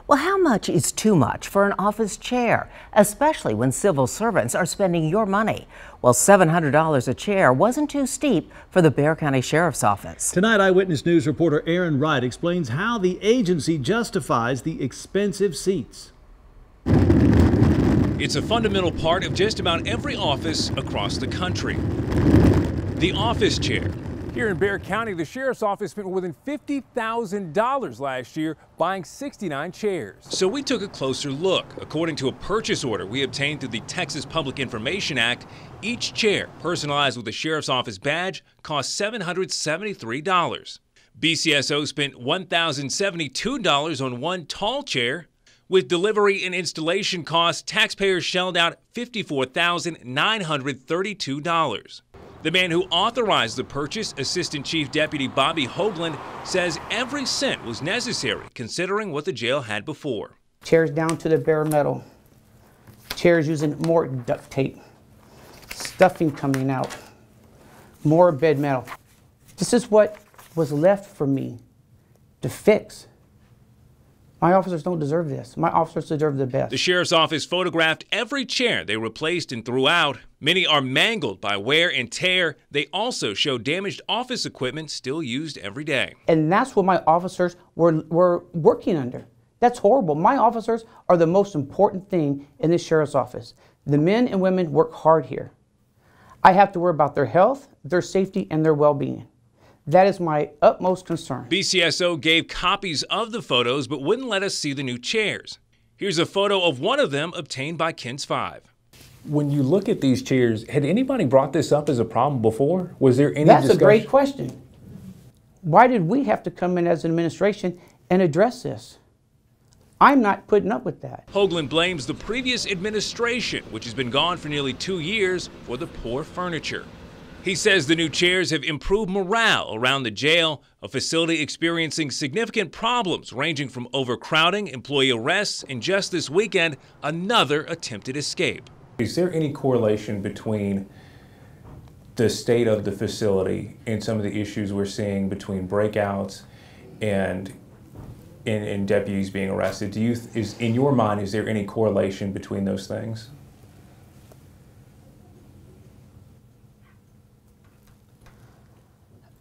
Well, how much is too much for an office chair, especially when civil servants are spending your money? Well, $700 a chair wasn't too steep for the Bexar County Sheriff's Office. Tonight, Eyewitness News reporter Wright explains how the agency justifies the expensive seats. It's a fundamental part of just about every office across the country. The office chair. Here in Bexar County, the Sheriff's Office spent more than $50,000 last year buying 69 chairs. So we took a closer look. According to a purchase order we obtained through the Texas Public Information Act, each chair personalized with a Sheriff's Office badge cost $773. BCSO spent $1,072 on one tall chair. With delivery and installation costs, taxpayers shelled out $54,932. The man who authorized the purchase, Assistant Chief Deputy Bobby Hoagland, says every cent was necessary considering what the jail had before. Chairs down to the bare metal, chairs using more duct tape, stuffing coming out, more bed metal. This is what was left for me to fix. My officers don't deserve this. My officers deserve the best. The Sheriff's Office photographed every chair they replaced and threw out. Many are mangled by wear and tear. They also show damaged office equipment still used every day. And that's what my officers were working under. That's horrible. My officers are the most important thing in the Sheriff's Office. The men and women work hard here. I have to worry about their health, their safety, and their well-being. That is my utmost concern. BCSO gave copies of the photos but wouldn't let us see the new chairs. Here's a photo of one of them obtained by KENS 5. When you look at these chairs, had anybody brought this up as a problem before? Was there any That's discussion? A great question. Why did we have to come in as an administration and address this? I'm not putting up with that. Hoagland blames the previous administration, which has been gone for nearly 2 years, for the poor furniture. He says the new chairs have improved morale around the jail, a facility experiencing significant problems ranging from overcrowding, employee arrests, and just this weekend, another attempted escape. Is there any correlation between the state of the facility and some of the issues we're seeing between breakouts and deputies being arrested? In your mind, is there any correlation between those things?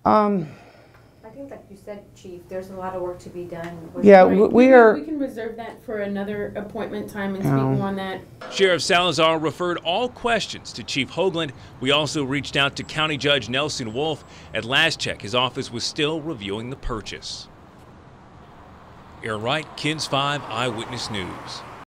I think, like you said, Chief, there's a lot of work to be done. Yeah, we we can reserve that for another appointment time and speak more on that. Sheriff Salazar referred all questions to Chief Hoagland. We also reached out to County Judge Nelson Wolf. At last check, his office was still reviewing the purchase. Wright, KENS 5 Eyewitness News.